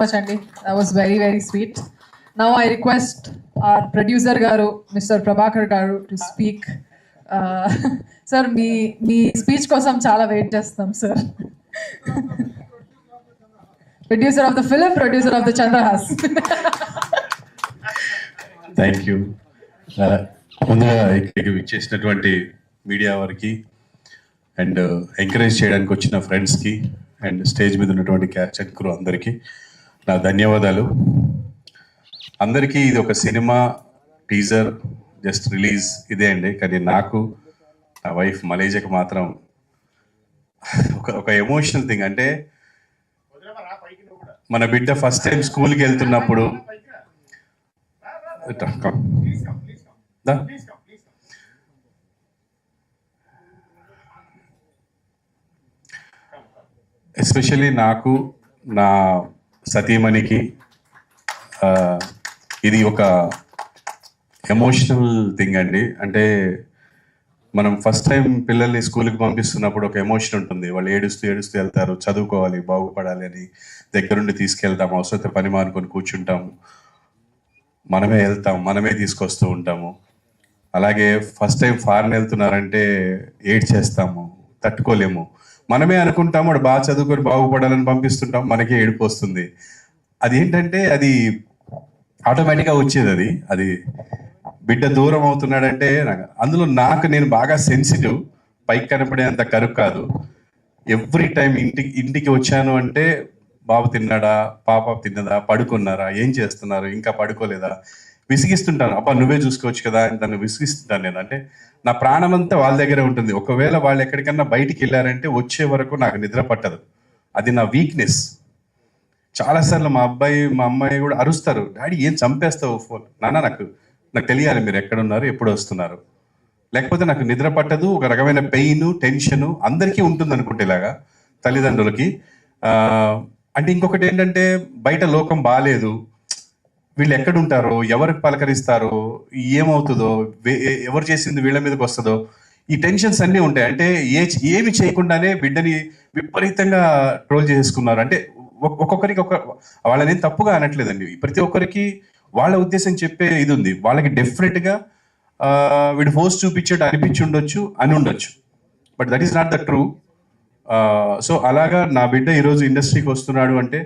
much, Andy. That was very, very sweet. Now I request our producer Garu, Mr. Prabhakar Garu, to speak. Sir, me speech కోసం చాలా wait చేస్తాం sir. Producer of the film, producer of the Chandrahas. Thank you. ముందుగా ఇక్కడికి ఇచ్చేసినటువంటి media వారికి and encourage చేయడానికి వచ్చిన ఫ్రెండ్స్కి అండ్ స్టేజ్ మీద ఉన్నటువంటి క్యాస్ట్ అండ్ క్రూ అందరికీ నా ధన్యవాదాలు. అందరికీ ఇది ఒక సినిమా టీజర్ జస్ట్ రిలీజ్ ఇదే అండి. కానీ నాకు నా వైఫ్ మలేజియాకి మాత్రం ఒక ఎమోషనల్ థింగ్. అంటే మన బిడ్డ ఫస్ట్ టైం స్కూల్కి వెళ్తున్నప్పుడు ఎస్పెషల్లీ నాకు, నా సతీమణికి ఇది ఒక ఎమోషనల్ థింగ్ అండి. అంటే మనం ఫస్ట్ టైం పిల్లల్ని స్కూల్కి పంపిస్తున్నప్పుడు ఒక ఎమోషన్ ఉంటుంది. వాళ్ళు ఏడుస్తూ వెళ్తారు, చదువుకోవాలి, బాగుపడాలి అని దగ్గరుండి తీసుకెళ్తాము. అవసరమైతే పని మానుకొని కూర్చుంటాము, మనమే వెళ్తాం, మనమే తీసుకొస్తూ ఉంటాము. అలాగే ఫస్ట్ టైం ఫారెన్ వెళ్తున్నారంటే ఏడ్చేస్తాము, తట్టుకోలేము. మనమే అనుకుంటాము వాడు బాగా చదువుకొని బాగుపడాలని పంపిస్తుంటాం, మనకే ఏడుపు వస్తుంది. అది ఏంటంటే అది ఆటోమేటిక్గా వచ్చేది. అది బిడ్డ దూరం అవుతున్నాడంటే అందులో నేను బాగా సెన్సిటివ్, పైకి కనపడేంత కరుకు కాదు. ఎవ్రీ టైం ఇంటికి వచ్చాను అంటే బాబు తిన్నాడా, పాప తిన్నదా, పడుకున్నారా, ఏం చేస్తున్నారు, ఇంకా పడుకోలేదా, విసిగిస్తుంటాను. అబ్బా నువ్వే చూసుకోవచ్చు కదా అని తను విసిగిస్తుంటాను నేను. అంటే నా ప్రాణం అంతా వాళ్ళ దగ్గరే ఉంటుంది. ఒకవేళ వాళ్ళు ఎక్కడికన్నా బయటికి వెళ్ళారంటే వచ్చే వరకు నాకు నిద్ర పట్టదు. అది నా వీక్నెస్. చాలాసార్లు మా అమ్మాయి కూడా అరుస్తారు, డాడీ ఏం చంపేస్తావు ఫోన్. నాకు తెలియాలి మీరు ఎక్కడున్నారు, ఎప్పుడు వస్తున్నారు, లేకపోతే నాకు నిద్ర పట్టదు. ఒక రకమైన పెయిన్, టెన్షన్ అందరికీ ఉంటుంది అనుకుంటే ఇలాగా తల్లిదండ్రులకి. అంటే ఇంకొకటి ఏంటంటే బయట లోకం బాగాలేదు, వీళ్ళు ఎక్కడుంటారో, ఎవరికి పలకరిస్తారో, ఏమవుతుందో, ఎవరు చేసింది వీళ్ళ మీదకి వస్తుందో, ఈ టెన్షన్స్ అన్నీ ఉంటాయి. అంటే ఏమి చేయకుండానే బిడ్డని విపరీతంగా ట్రోల్ చేసుకున్నారు. అంటే ఒక్కొక్కరికి వాళ్ళని తప్పుగా అనట్లేదండి. ప్రతి ఒక్కరికి వాళ్ళ ఉద్దేశం చెప్పే ఇది ఉంది. వాళ్ళకి డెఫినెట్గా వీడు ఫోర్స్ చూపించాడు అనిపించి ఉండొచ్చు, అని ఉండొచ్చు. But that is not the true. So అలాగా నా బిడ్డ ఈరోజు ఇండస్ట్రీకి వస్తున్నాడు అంటే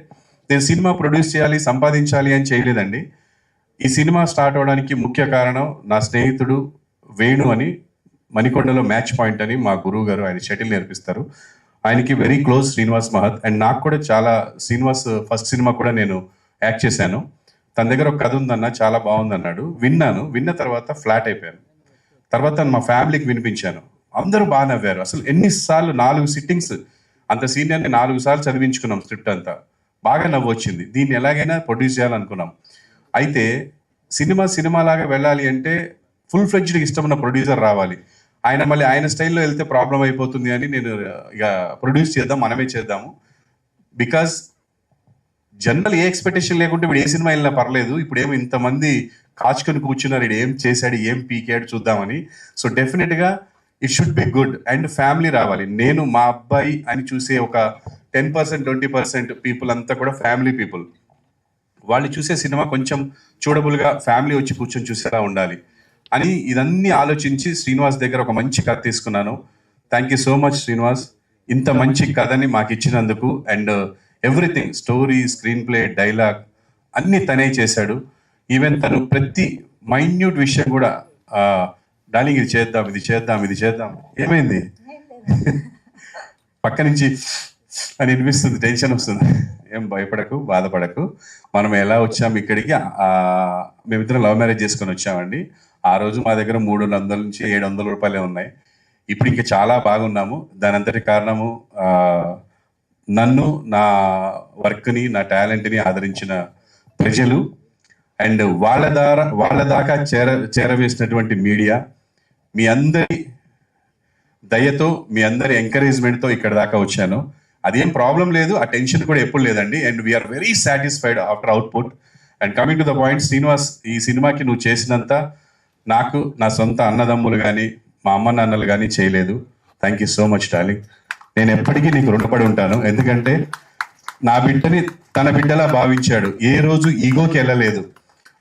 నేను సినిమా ప్రొడ్యూస్ చేయాలి, సంపాదించాలి అని చేయలేదండి. ఈ సినిమా స్టార్ట్ అవడానికి ముఖ్య కారణం నా స్నేహితుడు వేణు అని, మణికొండలో మ్యాచ్ పాయింట్ అని మా గురువు గారు, ఆయన షటిల్ నేర్పిస్తారు. ఆయనకి వెరీ క్లోజ్ శ్రీనివాస్ మహత్. అండ్ నాకు కూడా చాలా, శ్రీనివాస్ ఫస్ట్ సినిమా కూడా నేను యాక్ట్ చేశాను. తన దగ్గర ఒక కథ ఉందన్న, చాలా బాగుంది అన్నాడు. విన్న తర్వాత ఫ్లాట్ అయిపోయాను. తర్వాత మా ఫ్యామిలీకి వినిపించాను, అందరూ బాగా నవ్వారు. అసలు ఎన్నిసార్లు 4 సిట్టింగ్స్, అంత సీనియర్ని 4 సార్లు చదివించుకున్నాం స్క్రిప్ట్ అంతా. బాగా నవ్వు వచ్చింది. దీన్ని ఎలాగైనా ప్రొడ్యూస్ చేయాలనుకున్నాం. అయితే సినిమాలాగా వెళ్ళాలి అంటే ఫుల్ ఫ్లెడ్జ్డ్గా ఇష్టమున్న ప్రొడ్యూసర్ రావాలి. ఆయన మళ్ళీ ఆయన స్టైల్లో వెళ్తే ప్రాబ్లం అయిపోతుంది అని నేను ఇక ప్రొడ్యూస్ చేద్దాం, మనమే చేద్దాము. బికాజ్ జనరల్ ఏ ఎక్స్పెక్టేషన్ లేకుంటే ఇప్పుడు ఏ సినిమా వెళ్ళినా పర్లేదు, ఇప్పుడు ఏమో ఇంతమంది కాచుకొని కూర్చున్నారు, ఇది ఏం చేశాడు, ఏం పీకాడు చూద్దామని. సో డెఫినెట్గా it should be good and family రావాలి. నేను మా అబ్బాయి అని చూసే ఒక 10%, 20% పీపుల్ అంతా కూడా ఫ్యామిలీ పీపుల్. వాళ్ళు చూసే సినిమా కొంచెం చూడబుల్గా ఫ్యామిలీ వచ్చి కూర్చొని చూసేలా ఉండాలి అని ఇదన్నీ ఆలోచించి శ్రీనివాస్ దగ్గర ఒక మంచి కథ తీసుకున్నాను. Thank you so much Srinivas, ఇంత మంచి కథని మాకు ఇచ్చినందుకు. And everything, story, screen play, dialogue అన్నీ తనే చేశాడు. ఈవెన్ తను ప్రతి మైన్యూట్ విషయం కూడా డార్లింగ్ ఇది చేద్దాం ఏమైంది పక్క నుంచి అని అనిపిస్తుంది, టెన్షన్ వస్తుంది. ఏం భయపడకు, బాధపడకు. మనం ఎలా వచ్చాము ఇక్కడికి, మేమిద్దరం లవ్ మ్యారేజ్ చేసుకొని వచ్చామండి. ఆ రోజు మా దగ్గర 300 నుంచి 700 రూపాయలే ఉన్నాయి. ఇప్పుడు ఇంకా చాలా బాగున్నాము. దాని అంతటి కారణము నన్ను, నా వర్క్ని, నా టాలెంట్ని ఆదరించిన ప్రజలు అండ్ వాళ్ళ దాకా చేరవేసినటువంటి మీడియా. మీ అందరి దయతో, మీ అందరి ఎంకరేజ్మెంట్తో ఇక్కడ దాకా వచ్చాను. అదేం ప్రాబ్లం లేదు, ఆ టెన్షన్ కూడా ఎప్పుడు లేదండి. And we are very satisfied after output. And coming to the point, Srinivas, ఈ సినిమాకి నువ్వు చేసినంత నాకు నా సొంత అన్నదమ్ములు కానీ మా అమ్మ నాన్నలు కానీ చేయలేదు. Thank you so much darling. నేను ఎప్పటికీ నీకు రుణపడి ఉంటాను. ఎందుకంటే నా బిడ్డని తన బిడ్డలా భావించాడు, ఏ రోజు ఈగోకి వెళ్ళలేదు.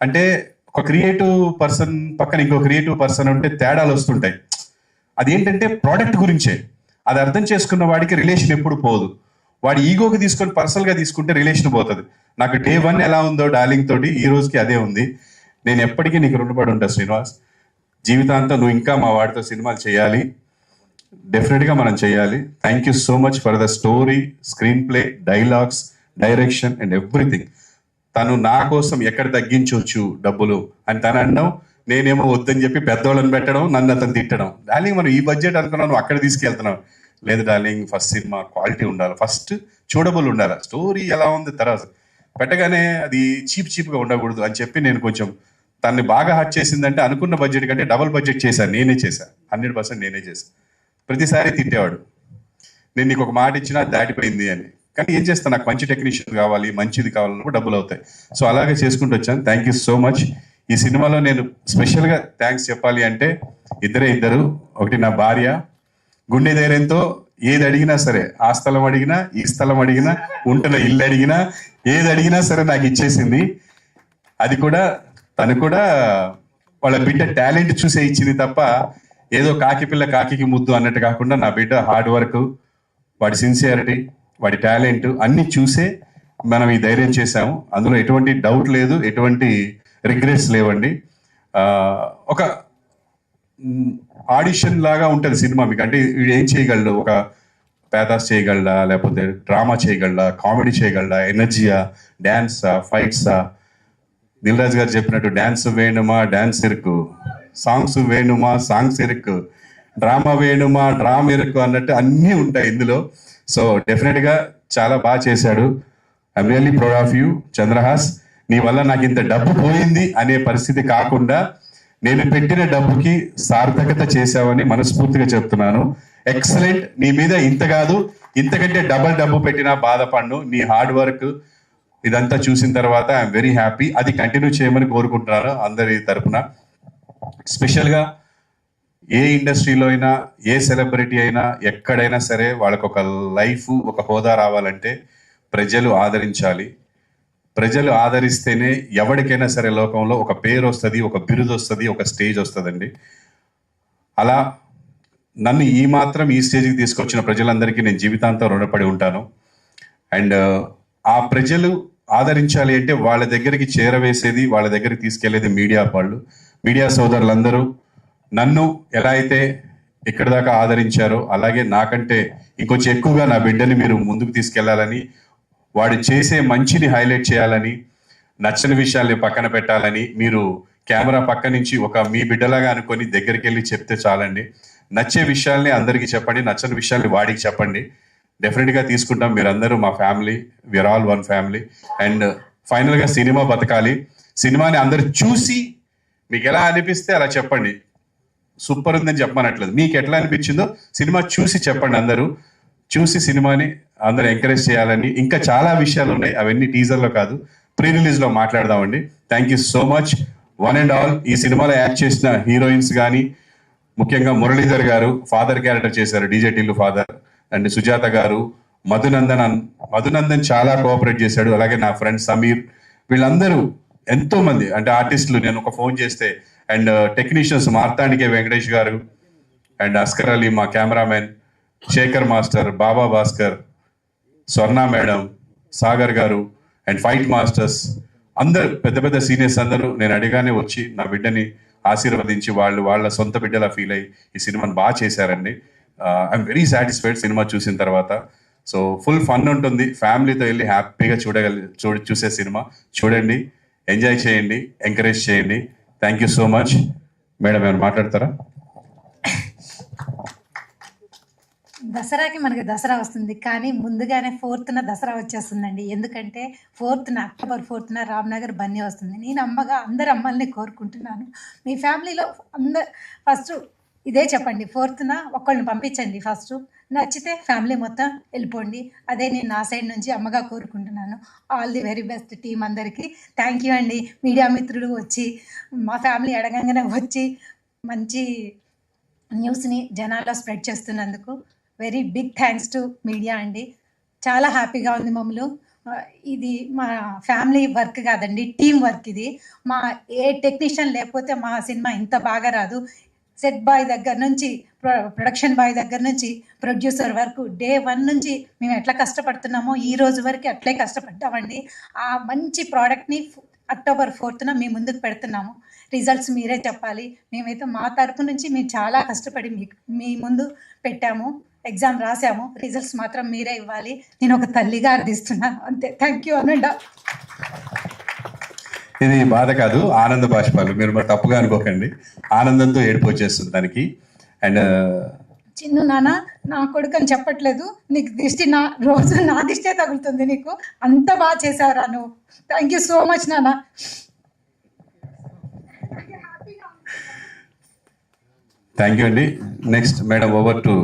అంటే ఒక క్రియేటివ్ పర్సన్ పక్కన ఇంకో క్రియేటివ్ పర్సన్ ఉంటే తేడాలు వస్తుంటాయి. అదేంటంటే ప్రోడక్ట్ గురించే. అది అర్థం చేసుకున్న వాడికి రిలేషన్ ఎప్పుడు పోదు. వాడి ఈగోకి తీసుకొని పర్సనల్గా తీసుకుంటే రిలేషన్ పోతుంది. నాకు డే 1 ఎలా ఉందో డార్లింగ్ తోటి ఈ రోజుకి అదే ఉంది. నేను ఎప్పటికీ నీకు రుణపడి ఉంటా శ్రీనివాస్. జీవితాంతం నువ్వు ఇంకా మా వాడితో సినిమాలు చేయాలి, డెఫినెట్గా మనం చేయాలి. Thank you so much for the story, screen play, dialogues, direction and everything. తను నా కోసం ఎక్కడ తగ్గించవచ్చు డబ్బులు అని తను అనడం, నేనేమో వద్దని చెప్పి పెద్దోళ్ళని పెట్టడం, నన్ను అతను తిట్టడం. డార్లింగ్ మనం ఈ బడ్జెట్ అనుకున్నావు, నువ్వు అక్కడ తీసుకెళ్తున్నావు. లేదు డార్లింగ్, ఫస్ట్ సినిమా క్వాలిటీ ఉండాలి, ఫస్ట్ చూడబుల్ ఉండాలి, స్టోరీ ఎలా ఉంది తర్వాత పెట్టగానే అది చీప్గా ఉండకూడదు అని చెప్పి నేను కొంచెం తనని బాగా హర్ట్ చేసిందంటే అనుకున్న బడ్జెట్ కంటే డబుల్ బడ్జెట్ చేశాను. నేనే చేశాను, 100% నేనే చేశాను. ప్రతిసారి తిట్టేవాడు, నేను నీకు ఒక మాట ఇచ్చినా దాటిపోయింది అని. కానీ ఏం చేస్తాను, నాకు మంచి టెక్నీషియన్ కావాలి, మంచిది కావాలన్నప్పుడు డబ్బులు అవుతాయి. సో అలాగే చేసుకుంటూ వచ్చాను. Thank you so much. ఈ సినిమాలో నేను స్పెషల్గా థ్యాంక్స్ చెప్పాలి అంటే ఇద్దరు. ఒకటి నా భార్య, గుండె ధైర్యంతో ఏది అడిగినా సరే, ఆ స్థలం అడిగినా, ఈ స్థలం అడిగినా, ఉంటున్న ఇల్లు అడిగినా, ఏది అడిగినా సరే నాకు ఇచ్చేసింది. అది కూడా తను కూడా వాళ్ళ బిడ్డ టాలెంట్ చూసే ఇచ్చింది తప్ప ఏదో కాకి పిల్ల కాకి ముద్దు అన్నట్టు కాకుండా నా బిడ్డ హార్డ్ వర్క్, వాడి సిన్సియారిటీ, వాడి టాలెంట్ అన్ని చూసే మనం ఈ ధైర్యం చేశాము. అందులో ఎటువంటి డౌట్ లేదు, ఎటువంటి రిగ్రెట్స్ లేవండి. ఒక ఆడిషన్ లాగా ఉంటుంది సినిమా మీకు. అంటే వీడు ఏం చేయగలడు, ఒక పేదాస్ చేయగలడా, లేకపోతే డ్రామా చేయగలడా, కామెడీ చేయగలడా, ఎనర్జీయా, డ్యాన్సా, ఫైట్సా. దిల్ రాజు గారు చెప్పినట్టు డ్యాన్స్ వేణుమా డ్యాన్స్ ఇరుకు, సాంగ్స్ వేణుమా సాంగ్స్ ఇరుకు, డ్రామా వేణుమా డ్రామా ఇరుకు అన్నట్టు అన్నీ ఉంటాయి ఇందులో. సో డెఫినెట్గా చాలా బాగా చేశాడు. I'm really proud of you Chandrahas. నీ వల్ల నాకు ఇంత డబ్బు పోయింది అనే పరిస్థితి కాకుండా నేను పెట్టిన డబ్బుకి సార్థకత చేశావని మనస్ఫూర్తిగా చెప్తున్నాను. ఎక్సలెంట్. నీ మీద ఇంత కాదు, ఇంతకంటే డబల్ డబ్బు పెట్టినా బాధపడ్ను. నీ హార్డ్ వర్క్ ఇదంతా చూసిన తర్వాత ఐఎమ్ వెరీ హ్యాపీ. అది కంటిన్యూ చేయమని కోరుకుంటున్నాను అందరి తరఫున. స్పెషల్గా ఏ ఇండస్ట్రీలో అయినా, ఏ సెలబ్రిటీ అయినా, ఎక్కడైనా సరే వాళ్ళకు ఒక లైఫ్, ఒక హోదా రావాలంటే ప్రజలు ఆదరించాలి. ప్రజలు ఆదరిస్తేనే ఎవరికైనా సరే లోకంలో ఒక పేరు వస్తుంది, ఒక బిరుదు వస్తుంది, ఒక స్టేజ్ వస్తుందండి. అలా నన్ను ఈ మాత్రం ఈ స్టేజ్కి తీసుకొచ్చిన ప్రజలందరికీ నేను జీవితాంతం రుణపడి ఉంటాను. అండ్ ఆ ప్రజలు ఆదరించాలి అంటే వాళ్ళ దగ్గరికి చేరవేసేది, వాళ్ళ దగ్గరికి తీసుకెళ్లేది మీడియా వాళ్ళు. మీడియా సోదరులందరూ నన్ను ఎలా అయితే ఇక్కడి దాకా ఆదరించారో అలాగే నాకంటే ఇంకొంచెం ఎక్కువగా నా బిడ్డని మీరు ముందుకు తీసుకెళ్లాలని, వాడు చేసే మంచిని హైలైట్ చేయాలని, నచ్చని విషయాల్ని పక్కన పెట్టాలని మీరు కెమెరా పక్క నుంచి ఒక మీ బిడ్డలాగా అనుకొని దగ్గరికి వెళ్ళి చెప్తే చాలండి. నచ్చే విషయాల్ని అందరికీ చెప్పండి, నచ్చని విషయాల్ని వాడికి చెప్పండి. డెఫినెట్గా తీసుకుంటాం. మీరందరూ మా family, we are all one family. And ఫైనల్గా సినిమా బతకాలి. సినిమాని అందరు చూసి మీకు ఎలా అనిపిస్తే అలా చెప్పండి. సూపర్ ఉందని చెప్పమనట్లేదు, మీకు ఎట్లా అనిపించిందో సినిమా చూసి చెప్పండి. అందరూ చూసి సినిమాని అందరూ ఎంకరేజ్ చేయాలని. ఇంకా చాలా విషయాలు ఉన్నాయి, అవన్నీ టీజర్లో కాదు, ప్రీ రిలీజ్లో మాట్లాడదామండి. Thank you so much one and all. ఈ సినిమాలో యాక్ట్ చేసిన హీరోయిన్స్ కానీ, ముఖ్యంగా మురళీధర్ గారు ఫాదర్ క్యారెక్టర్ చేశారు, DJ Tillu father. And Sujatha గారు, మధునందన్ చాలా కోఆపరేట్ చేశాడు. అలాగే నా ఫ్రెండ్ సమీర్, వీళ్ళందరూ ఎంతో మంది అంటే ఆర్టిస్టులు. నేను ఒక ఫోన్ చేస్తే అండ్ టెక్నీషియన్స్ మార్తాండికే వెంకటేష్ గారు అండ్ అస్కర్ అలీ, మా కెమెరామెన్ శేఖర్ మాస్టర్, బాబా భాస్కర్, స్వర్ణ మేడం, సాగర్ గారు అండ్ ఫైట్ మాస్టర్స్ అందరు పెద్ద పెద్ద సీనియర్స్ అందరూ నేను అడిగానే వచ్చి నా బిడ్డని ఆశీర్వదించి వాళ్ళ సొంత బిడ్డలా ఫీల్ అయ్యి ఈ సినిమాని బాగా చేశారండి. ఐఎమ్ వెరీ సాటిస్ఫైడ్ సినిమా చూసిన తర్వాత. సో ఫుల్ ఫన్ ఉంటుంది, ఫ్యామిలీతో వెళ్ళి హ్యాపీగా చూసే సినిమా. చూడండి, ఎంజాయ్ చేయండి, ఎంకరేజ్ చేయండి. Thank you so much. Madam ఏమైనా మాట్లాడతారా? దసరాకి మనకి దసరా వస్తుంది, కానీ ముందుగానే 4th దసరా వచ్చేస్తుందండి. ఎందుకంటే అక్టోబర్ 4th రామ్నగర్ బన్నీ వస్తుంది. నేను అమ్మగా అందరు అమ్మల్ని కోరుకుంటున్నాను, మీ ఫ్యామిలీలో ఫస్ట్ ఇదే చెప్పండి, 4th ఒక్కళ్ళని పంపించండి. ఫస్ట్ నచ్చితే ఫ్యామిలీ మొత్తం వెళ్ళిపోండి. అదే నేను నా సైడ్ నుంచి అమ్మగా కోరుకుంటున్నాను. All the very best team అందరికీ. థ్యాంక్ యూ అండి. మీడియా మిత్రులు వచ్చి మా ఫ్యామిలీ అడగంగానే వచ్చి మంచి న్యూస్ని జనాల్లో స్ప్రెడ్ చేస్తున్నందుకు very big thanks to media అండి. చాలా హ్యాపీగా ఉంది ఇది మా ఫ్యామిలీ వర్క్ కాదండి, టీం వర్క్ ఇది. మా ఏ టెక్నీషియన్ లేకపోతే మా సినిమా ఇంత బాగా రాదు. సెట్ బాయ్ దగ్గర నుంచి, ప్రొడక్షన్ బాయ్ దగ్గర నుంచి, ప్రొడ్యూసర్ వరకు డే 1 నుంచి మేము ఎట్లా కష్టపడుతున్నామో ఈ రోజు వరకు అట్లే కష్టపడ్డామండి. ఆ మంచి ప్రోడక్ట్ని అక్టోబర్ 4th మీ ముందుకు పెడుతున్నాము. రిజల్ట్స్ మీరే చెప్పాలి. మేమైతే మా తరపు నుంచి మేము చాలా కష్టపడి మీ ముందు పెట్టాము, ఎగ్జామ్ రాసాము. రిజల్ట్స్ మాత్రం మీరే ఇవ్వాలి. నేను ఒక తల్లిగా అర్థిస్తున్నాను, అంతే. థ్యాంక్ యూ అనండా. ఇది బాధ కాదు, ఆనంద బాష్పాలు. మీరు మరి తప్పుగా అనుకోకండి, ఆనందంతో ఏడుపు వచ్చేస్తుంది దానికి. అండ్ చిన్ను నాన్న, నా కొడుకు అని చెప్పట్లేదు, నీకు దిష్టి రోజు నా దిష్టే తగులుతుంది. నీకు అంత బాగా చేసావురా నువ్వు. థ్యాంక్ యూ సో మచ్ నాన్న. థ్యాంక్ యూ అండి. Next madam, over to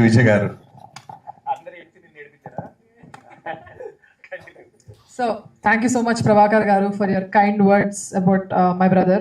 Vijay గారు. So thank you so much, Prabhakar Garu, for your kind words about my brother.